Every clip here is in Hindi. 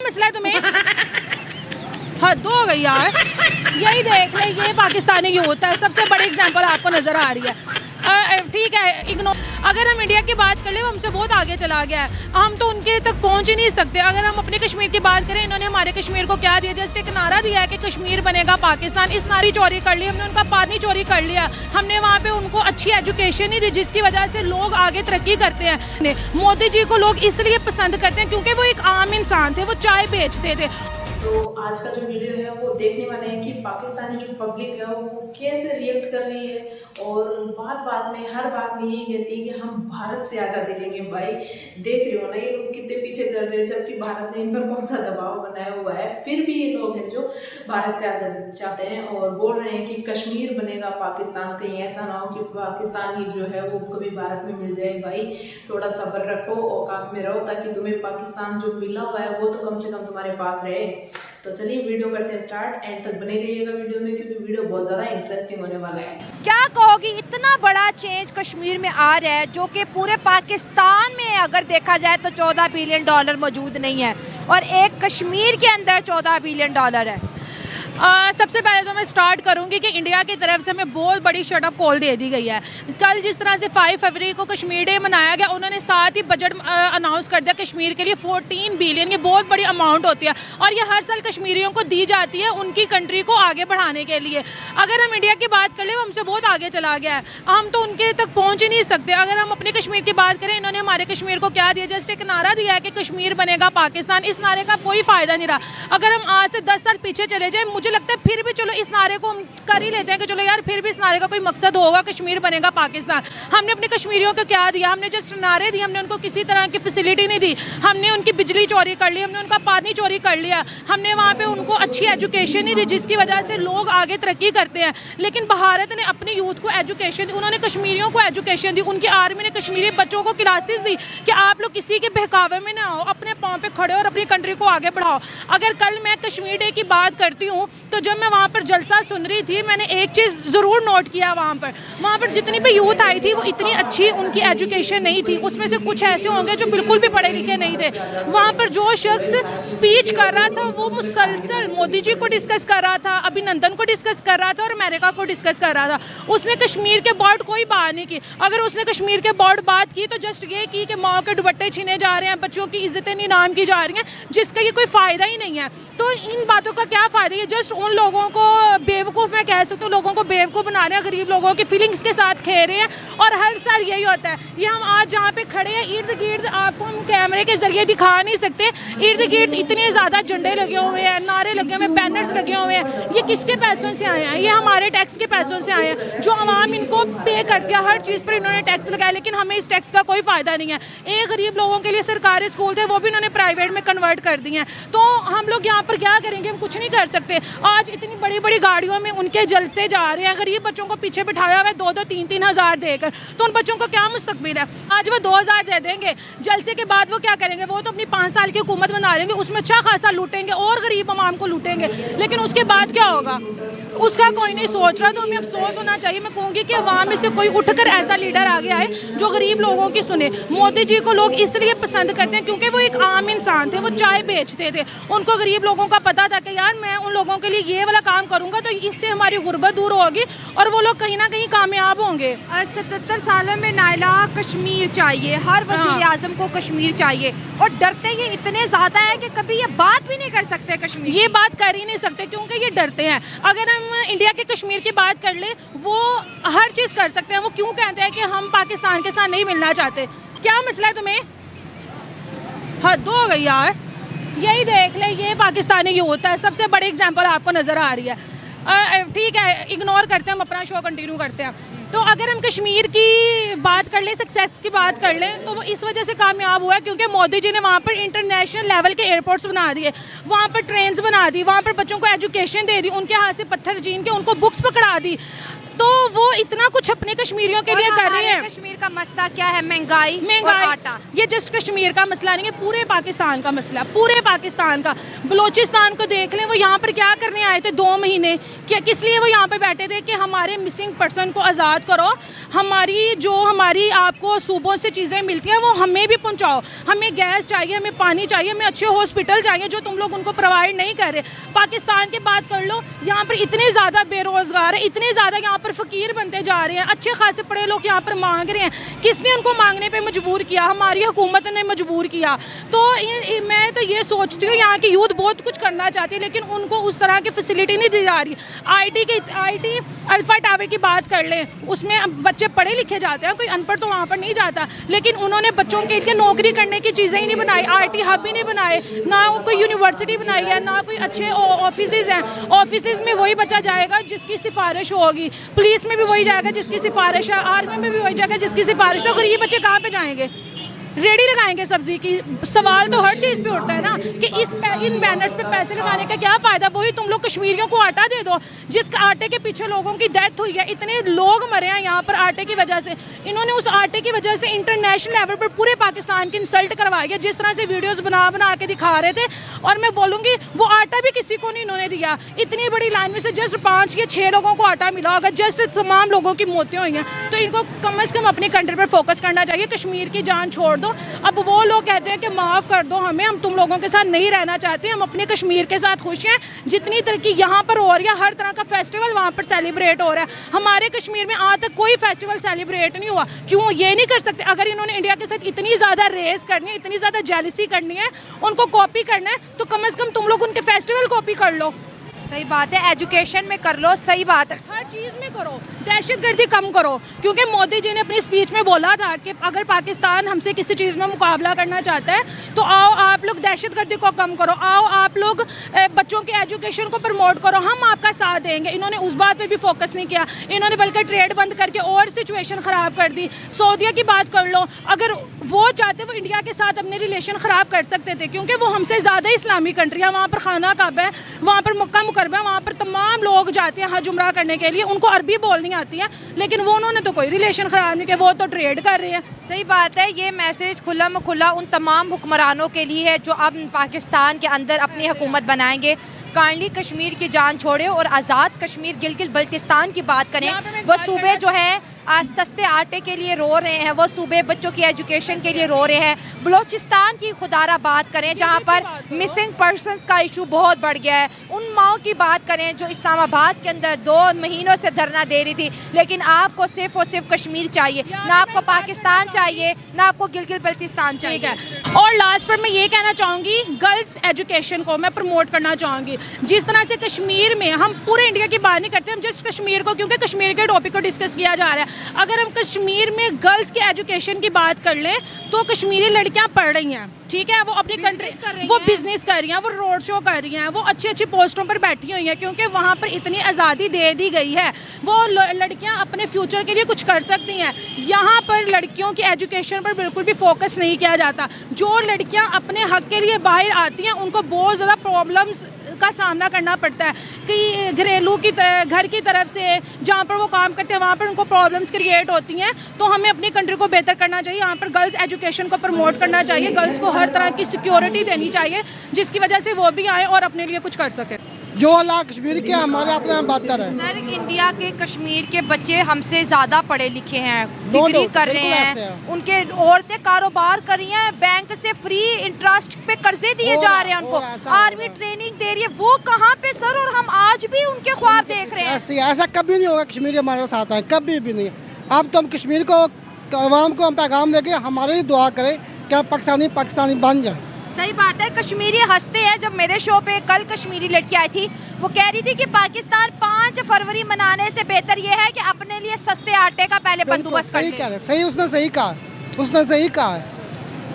मसला है तुम्हें? हद हो गई यार। यही देख ले, ये पाकिस्तानी यूथ है, सबसे बड़ी एग्जांपल आपको नजर आ रही है। ठीक है, इग्नोर। अगर हम इंडिया की बात कर ले, वो हमसे बहुत आगे चला गया है, हम तो उनके तक पहुंच ही नहीं सकते। अगर हम अपने कश्मीर की बात करें, इन्होंने हमारे कश्मीर को क्या दिया? जस्ट एक नारा दिया है कि कश्मीर बनेगा पाकिस्तान। इस नारी चोरी कर ली हमने, उनका पानी चोरी कर लिया हमने, वहाँ पे उनको अच्छी एजुकेशन नहीं दी जिसकी वजह से लोग आगे तरक्की करते हैं। मोदी जी को लोग इसलिए पसंद करते हैं क्योंकि वो एक आम इंसान थे, वो चाय बेचते थे। तो आज का जो वीडियो है वो देखने वाले हैं कि पाकिस्तानी जो पब्लिक है वो कैसे रिएक्ट कर रही है, और बात बात में हर बात में यही कहती है कि हम भारत से आज़ादी लेंगे। भाई देख रहे हो ना ये लोग कितने पीछे चल रहे हैं, जबकि भारत ने इन पर कौन सा दबाव बनाया हुआ है, फिर भी ये लोग हैं जो भारत से आज़ादी चाहते हैं और बोल रहे हैं कि कश्मीर बनेगा पाकिस्तान। कहीं ऐसा ना हो कि पाकिस्तान ही जो है वो कभी भारत में मिल जाए। भाई थोड़ा सब्र रखो, औकात में रहो, ताकि तुम्हें पाकिस्तान जो मिला हुआ है वो तो कम से कम तुम्हारे पास रहे। तो चलिए वीडियो करते हैं स्टार्ट, एंड तक बने रहिएगा वीडियो में क्योंकि वीडियो बहुत ज़्यादा इंटरेस्टिंग होने वाला है। क्या कहोगी, इतना बड़ा चेंज कश्मीर में आ रहा है जो कि पूरे पाकिस्तान में अगर देखा जाए तो $14 बिलियन मौजूद नहीं है, और एक कश्मीर के अंदर $14 बिलियन है। सबसे पहले तो मैं स्टार्ट करूंगी कि इंडिया की तरफ से हमें बहुत बड़ी शटअप कॉल दे दी गई है। कल जिस तरह से 5 फरवरी को कश्मीर डे मनाया गया, उन्होंने साथ ही बजट अनाउंस कर दिया कश्मीर के लिए 14 बिलियन। ये बहुत बड़ी अमाउंट होती है और ये हर साल कश्मीरियों को दी जाती है उनकी कंट्री को आगे बढ़ाने के लिए। अगर हम इंडिया की बात कर ले, वो हमसे बहुत आगे चला गया है, हम तो उनके तक पहुँच ही नहीं सकते। अगर हम अपने कश्मीर की बात करें, इन्होंने हमारे कश्मीर को क्या दिया? जस्ट एक नारा दिया है कि कश्मीर बनेगा पाकिस्तान। इस नारे का कोई फ़ायदा नहीं रहा। अगर हम आज से 10 साल पीछे चले जाए, मुझे लगता है फिर भी चलो इस नारे को हम कर ही लेते हैं कि चलो यार फिर भी इस नारे का कोई मकसद होगा, कश्मीर बनेगा पाकिस्तान। हमने अपने कश्मीरियों को क्या दिया? हमने जस्ट नारे दिए, हमने उनको किसी तरह की फैसिलिटी नहीं दी। हमने उनकी बिजली चोरी कर ली, हमने उनका पानी चोरी कर लिया, हमने वहाँ पे उनको अच्छी एजुकेशन नहीं दी जिसकी वजह से लोग आगे तरक्की करते हैं। लेकिन भारत ने अपने यूथ को एजुकेशन दी, उन्होंने कश्मीरियों को एजुकेशन दी, उनकी आर्मी ने कश्मीरी बच्चों को क्लासेस दी कि आप लोग किसी के बहकावे में ना आओ, अपने पाँव पे खड़े और अपनी कंट्री को आगे बढ़ाओ। अगर कल मैं कश्मीर डे की बात करती हूँ तो जब मैं वहाँ पर जलसा सुन रही थी, मैंने एक चीज़ ज़रूर नोट किया, वहाँ पर जितनी भी यूथ आई थी वो इतनी अच्छी उनकी एजुकेशन नहीं थी। उसमें से कुछ ऐसे होंगे जो बिल्कुल भी पढ़े लिखे नहीं थे। वहाँ पर जो शख्स स्पीच कर रहा था वो मुसलसल मोदी जी को डिस्कस कर रहा था, अभिनंदन को डिस्कस कर रहा था और अमेरिका को डिस्कस कर रहा था। उसने कश्मीर के बोर्ड कोई बात नहीं की। अगर उसने कश्मीर के बोर्ड बात की तो जस्ट ये की कि माँ के दुपट्टे छीने जा रहे हैं, बच्चों की इज्जतें नीलाम की जा रही हैं, जिसका ये कोई फ़ायदा ही नहीं है। तो इन बातों का क्या फ़ायदा? ये जस्ट उन लोगों को बेवकूफ़, मैं कह सकती हूँ, लोगों को बेवकूफ़ बना रहे हैं, गरीब लोगों की फीलिंग्स के साथ खेल रहे हैं। और हर साल यही होता है। ये हम आज जहाँ पे खड़े हैं, इर्द गिर्द आपको हम कैमरे के जरिए दिखा नहीं सकते, इर्द गिर्द इतने ज़्यादा झंडे लगे हुए हैं, नारे लगे हुए हैं, बैनर्स लगे हुए हैं। ये किसके पैसों से आए हैं? ये हमारे टैक्स के पैसों से आए हैं, जो आवाम इनको पे करती है। हर चीज़ पर इन्होंने टैक्स लगाया, लेकिन हमें इस टैक्स का कोई फ़ायदा नहीं है। एक गरीब लोगों के लिए सरकारी स्कूल थे, वो भी इन्होंने प्राइवेट में कन्वर्ट कर दिए हैं। तो हम लोग यहाँ पर क्या करेंगे? हम कुछ नहीं कर सकते। आज इतनी बड़ी बड़ी गाड़ियों में उनके जलसे जा रहे हैं, गरीब बच्चों को पीछे बिठाया हुआ है 2-2, 3-3 हज़ार देकर, तो उन बच्चों को क्या मुस्तकबिल है? आज वो 2,000 दे देंगे, जलसे के बाद वो क्या करेंगे? वो तो अपनी 5 साल की हुकूमत बना लेंगे, उसमें अच्छा खासा लूटेंगे और गरीब अवाम को लूटेंगे, लेकिन उसके बाद क्या होगा उसका कोई नहीं सोच रहा। तो हमें अफसोस होना चाहिए। मैं कहूँगी कि अवाम में से कोई उठकर ऐसा लीडर आ गया है जो गरीब लोगों की सुने। मोदी जी को लोग इसलिए पसंद करते हैं क्योंकि वो एक आम इंसान थे, वो चाय बेचते थे, उनको गरीब लोगों का पता था कि यार मैं उन लोगों के लिए ये वाला काम करूँगा तो इससे हमारी गुर्बत दूर होगी और वो लोग कहीं ना कहीं कामयाब होंगे। 77 सालों में नायला कश्मीर चाहिए, हर वज़ीर आज़म को कश्मीर चाहिए, और डरते ये इतने ज़्यादा है कि कभी ये बात भी नहीं कर सकते कश्मीर। ये बात कर ही नहीं सकते क्योंकि ये डरते हैं। अगर हम इंडिया के कश्मीर की बात कर ले, वो हर चीज़ कर सकते हैं। वो क्यों कहते हैं कि हम पाकिस्तान के साथ नहीं मिलना चाहते? क्या मसला है तुम्हें? हद हो गई यार। यही देख ले, ये पाकिस्तानी यूथ है, सबसे बड़ी एग्जांपल आपको नज़र आ रही है। ठीक है, इग्नोर करते हैं, हम अपना शो कंटिन्यू करते हैं। तो अगर हम कश्मीर की बात कर लें, सक्सेस की बात कर लें, तो वो इस वजह से कामयाब हुआ है क्योंकि मोदी जी ने वहाँ पर इंटरनेशनल लेवल के एयरपोर्ट्स बना दिए, वहाँ पर ट्रेन्स बना दी, वहाँ पर बच्चों को एजुकेशन दे दी, उनके हाथ से पत्थर छीन के उनको बुक्स पकड़ा दी। तो वो इतना कुछ अपने कश्मीरियों के लिए कर रहे हैं। कश्मीर का मसला क्या है? महंगाई और आटा। ये जस्ट कश्मीर का मसला नहीं है, पूरे पाकिस्तान का मसला, पूरे पाकिस्तान का। बलोचिस्तान को देख लें, वो यहाँ पर क्या करने आए थे 2 महीने, क्या किस लिए वो यहाँ पे बैठे थे कि हमारे मिसिंग पर्सन को आज़ाद करो, हमारी आपको सूबों से चीज़ें मिलती हैं वो हमें भी पहुँचाओ, हमें गैस चाहिए, हमें पानी चाहिए, हमें अच्छे हॉस्पिटल चाहिए जो तुम लोग उनको प्रोवाइड नहीं कर रहे। पाकिस्तान की बात कर लो, यहाँ पर इतने ज़्यादा बेरोज़गार है, इतने ज़्यादा यहाँ पर फ़कीर बनते जा रहे हैं, अच्छे खासे पढ़े लोग यहाँ पर मांग रहे हैं। किसने उनको मांगने पे मजबूर किया? हमारी हुकूमत ने मजबूर किया। तो मैं तो ये सोचती हूँ यहाँ की यूथ बहुत कुछ करना चाहती है, लेकिन उनको उस तरह की फैसिलिटी नहीं दी जा रही। आईटी अल्फा टावर की बात कर लें, उसमें बच्चे पढ़े लिखे जाते हैं, कोई अनपढ़ तो वहाँ पर नहीं जाता, लेकिन उन्होंने बच्चों के लिए नौकरी करने की चीज़ें ही नहीं बनाई, आईटी हब ही नहीं बनाए, ना कोई यूनिवर्सिटी बनाई है, ना कोई अच्छे ऑफिसेज हैं। ऑफिसेज में वही बच्चा जाएगा जिसकी सिफारिश होगी, पुलिस में भी वही जाएगा जिसकी सिफारिश है, आर्मी में भी वही जाएगा जिसकी सिफारिश। तो गरीब बच्चे कहाँ पे जाएंगे? रेडी लगाएंगे सब्जी की? सवाल तो हर चीज़ पे उठता है ना कि इन बैनर्स पे पैसे लगाने का क्या फ़ायदा? वही तुम लोग कश्मीरियों को आटा दे दो, जिस आटे के पीछे लोगों की डेथ हुई है, इतने लोग मरे हैं यहाँ पर आटे की वजह से। इन्होंने उस आटे की वजह से इंटरनेशनल लेवल पर पूरे पाकिस्तान की इंसल्ट करवाई है, जिस तरह से वीडियोज़ बना के दिखा रहे थे। और मैं बोलूँगी वो आटा भी किसी को नहीं इन्होंने दिया। इतनी बड़ी लाइन में से जस्ट 5 या 6 लोगों को आटा मिला होगा, जस्ट तमाम लोगों की मौतें हुई हैं। तो इनको कम से कम अपनी कंट्री पर फोकस करना चाहिए, कश्मीर की जान छोड़ दो। अब वो लोग कहते हैं कि माफ़ कर दो हमें, हम तुम लोगों के साथ नहीं रहना चाहते, हम अपने कश्मीर के साथ खुश हैं। जितनी तरक्की यहाँ पर हो रही है, हर तरह का फेस्टिवल वहाँ पर सेलिब्रेट हो रहा है। हमारे कश्मीर में आज तक कोई फेस्टिवल सेलिब्रेट नहीं हुआ। क्यों ये नहीं कर सकते? अगर इन्होंने इंडिया के साथ इतनी ज़्यादा रेस करनी है, इतनी ज़्यादा जेलसी करनी है, उनको कॉपी करना है, तो कम से कम तुम लोग उनके फेस्टिवल कॉपी कर लो। सही बात है, एजुकेशन में कर लो, सही बात है, हर चीज़ में करो, दहशतगर्दी कम करो। क्योंकि मोदी जी ने अपनी स्पीच में बोला था कि अगर पाकिस्तान हमसे किसी चीज़ में मुकाबला करना चाहता है तो आओ आप लोग दहशतगर्दी को कम करो, आओ आप लोग बच्चों के एजुकेशन को प्रमोट करो, हम आपका साथ देंगे। इन्होंने उस बात पे भी फोकस नहीं किया, इन्होंने बल्कि ट्रेड बंद करके और सिचुएशन ख़राब कर दी। सऊदीया की बात कर लो, अगर वो चाहते वो इंडिया के साथ अपने रिलेशन ख़राब कर सकते थे, क्योंकि वो हमसे ज़्यादा इस्लामी कंट्री है। वहाँ पर खाना काबा है, वहाँ पर मक्का मुकर्रमा, वहाँ पर तमाम लोग जाते हैं हज उम्रा करने के लिए, उनको अरबी बोलनी आती है, लेकिन वो उन्होंने तो कोई रिलेशन ख़राब नहीं किया, वो तो ट्रेड कर रहे हैं। सही बात है। ये मैसेज खुला म खुला उन तमाम हुक्मरानों के लिए है जो अब पाकिस्तान के अंदर अपनी हुकूमत बनाएंगे। काइंडली कश्मीर की जान छोड़े और आज़ाद कश्मीर गिलगित बल्तिस्तान की बात करें। वो सूबे जो है आज सस्ते आटे के लिए रो रहे हैं, वो सूबे बच्चों की एजुकेशन के लिए रो रहे हैं। बलोचिस्तान की खुदारा बात करें जहाँ पर मिसिंग पर्सनस का इशू बहुत बढ़ गया है। उन माओं की बात करें जो इस्लामाबाद के अंदर 2 महीनों से धरना दे रही थी, लेकिन आपको सिर्फ और सिर्फ कश्मीर चाहिए, ना आपको पाकिस्तान चाहिए, ना आपको गिलगित बल्तिस्तान चाहिए। और लास्ट पर मैं ये कहना चाहूँगी, गर्ल्स एजुकेशन को मैं प्रमोट करना चाहूँगी। जिस तरह से कश्मीर में, हम पूरे इंडिया की बात नहीं करते, हम जस्ट कश्मीर को, क्योंकि कश्मीर के टॉपिक को डिस्कस किया जा रहा है। अगर हम कश्मीर में गर्ल्स की एजुकेशन की बात कर लें तो कश्मीरी लड़कियां पढ़ रही हैं, ठीक है, वो अपनी कंट्री, वो बिजनेस कर रही हैं, वो रोड शो कर रही हैं, वो अच्छी अच्छी पोस्टों पर बैठी हुई हैं, क्योंकि वहाँ पर इतनी आज़ादी दे दी गई है। वो लड़कियाँ अपने फ्यूचर के लिए कुछ कर सकती हैं। यहाँ पर लड़कियों की एजुकेशन पर बिल्कुल भी फोकस नहीं किया जाता। जो लड़कियाँ अपने हक के लिए बाहर आती हैं उनको बहुत ज़्यादा प्रॉब्लम्स का सामना करना पड़ता है कि घरेलू की घर की तरफ से जहाँ पर वो काम करते हैं वहाँ पर उनको प्रॉब्लम्स क्रिएट होती हैं। तो हमें अपनी कंट्री को बेहतर करना चाहिए, यहाँ पर गर्ल्स एजुकेशन को प्रमोट करना चाहिए, गर्ल्स को हर तरह की सिक्योरिटी देनी चाहिए जिसकी वजह से वो भी आए और अपने लिए कुछ कर सके। जो अल्लाह कश्मीर के हमारे अपने हम बात कर रहे हैं। सर, इंडिया के कश्मीर के बच्चे हमसे ज़्यादा पढ़े लिखे हैं, डिग्री कर रहे हैं, उनके औरतें कारोबार कर रही हैं, बैंक से फ्री इंटरेस्ट पे कर्जे दिए जा रहे हैं, उनको आर्मी ट्रेनिंग दे रही है। वो कहाँ पे सर? और हम आज भी उनके ख्वाब देख रहे हैं। ऐसा कभी नहीं होगा, कश्मीर हमारे साथ है, कभी भी नहीं। अब तो हम कश्मीर को, आवाम को हम पैगाम देके हमारे ही दुआ करें कि पाकिस्तानी बन जाए। सही बात है, कश्मीरी हंसते हैं। जब मेरे शो पे कल कश्मीरी लड़की आई थी, वो कह रही थी कि पाकिस्तान 5 फरवरी मनाने से बेहतर ये है कि अपने लिए सस्ते आटे का पहले बंदोबस्त कर ले। सही कह रहे, सही, उसने सही कहा है।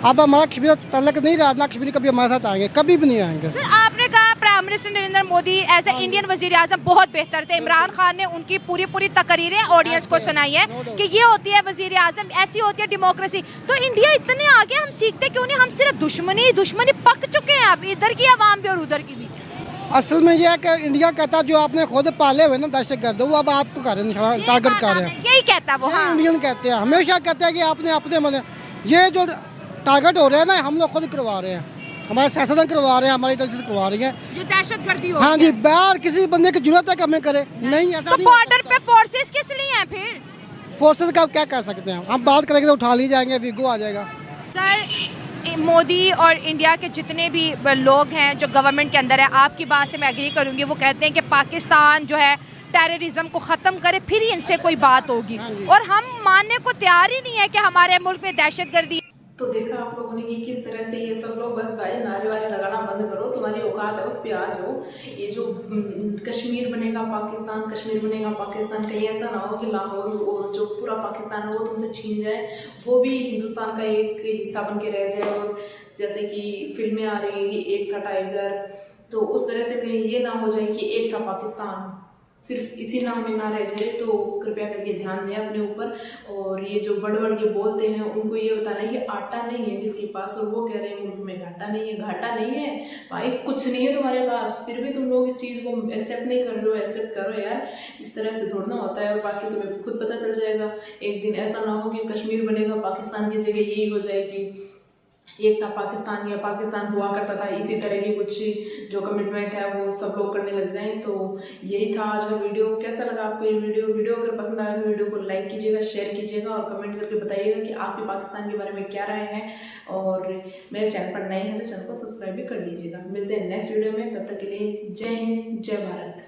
अब हमारा कश्मीर तलक नहीं रहा, ना कश्मीर कभी हमारे साथ आएंगे, कभी भी नहीं आएंगे। सर, आपने कहा prime minister Narendra Modi as a Indian वजीर आजम बहुत बेहतर थे। इमरान खान ने उनकी पूरी तकरीरें ऑडियंस को सुनाई है कि ये होती है वजीर आजम, ऐसी होती है डेमोक्रेसी। तो इंडिया इतने आगे, हम सीखते क्यों नहीं? हम सिर्फ दुश्मनी पक चुके हैं अब, इधर की आवाम भी और उधर की भी। असल में ये है कि इंडिया कहता है जो आपने खुद पाले हुए ना दहशतगर्द वो अब आपको कर रहे हैं, टारगेट कर रहे हैं। यही कहता है वो। हाँ, इंडियन कहते हैं, हमेशा कहते हैं कि आपने अपने मन, ये जो टारगेट हो रहे हैं ना हम लोग खुद करवा रहे हैं, हमारे सियासतदान करवा रहे हैं, हमारी इंटेलिजेंस करवा रही है। जो दहशतगर्दी हो हाँ जी, बाहर किसी बंदे की जरूरत है कि हमें करे नहीं, ऐसा तो नहीं। बॉर्डर पे फोर्सेस किस लिए हैं फिर? फोर्सेस का क्या कर सकते हैं हम, बात करेंगे तो उठा ली जाएंगे, वीगो आ जाएगा। सर, मोदी और इंडिया के जितने भी लोग हैं जो गवर्नमेंट के अंदर है, आपकी बात से मैं एग्री करूंगी, वो कहते हैं कि पाकिस्तान जो है टेररिज्म को ख़त्म करे फिर ही इनसे कोई बात होगी, और हम मानने को तैयार ही नहीं है कि हमारे मुल्क में दहशतगर्दी। तो देखा आप लोगों ने कि किस तरह से ये सब लोग बस भाई नारे वारे लगाना बंद करो, तुम्हारी औकात है उस पे आ जाओ। ये जो कश्मीर बनेगा पाकिस्तान, कश्मीर बनेगा पाकिस्तान, कहीं ऐसा ना हो कि लाहौर और जो पूरा पाकिस्तान है वो तुमसे छीन जाए, वो भी हिंदुस्तान का एक हिस्सा बन के रह जाए। और जैसे कि फिल्में आ रही हैं कि एक था टाइगर, तो उस तरह से कहीं ये ना हो जाए कि एक था पाकिस्तान, सिर्फ इसी नाम में ना रह जाए। तो कृपया करके ध्यान दें अपने ऊपर। और ये जो बड़ बड़ के बोलते हैं उनको ये बताना है कि आटा नहीं है जिसके पास, और वो कह रहे हैं मुल्क में घाटा नहीं है। घाटा नहीं है भाई, कुछ नहीं है तुम्हारे पास, फिर भी तुम लोग इस चीज़ को एक्सेप्ट नहीं कर रहे हो। एक्सेप्ट करो यार, इस तरह से थोड़ा ना होता है। और बाकी तुम्हें खुद पता चल जाएगा एक दिन, ऐसा ना हो कि कश्मीर बनेगा पाकिस्तान की जगह यही हो जाए कि एक था पाकिस्तान या पाकिस्तान हुआ करता था, इसी तरह की कुछ जो कमिटमेंट है वो सब लोग करने लग जाएं। तो यही था आज का वीडियो। कैसा लगा आपको ये वीडियो अगर पसंद आया तो वीडियो को लाइक कीजिएगा, शेयर कीजिएगा और कमेंट करके बताइएगा कि आपकी पाकिस्तान के बारे में क्या राय है। और मेरे चैनल पर नए हैं तो चैनल को सब्सक्राइब भी कर लीजिएगा। मिलते हैं नेक्स्ट वीडियो में, तब तक के लिए जय हिंद, जय भारत।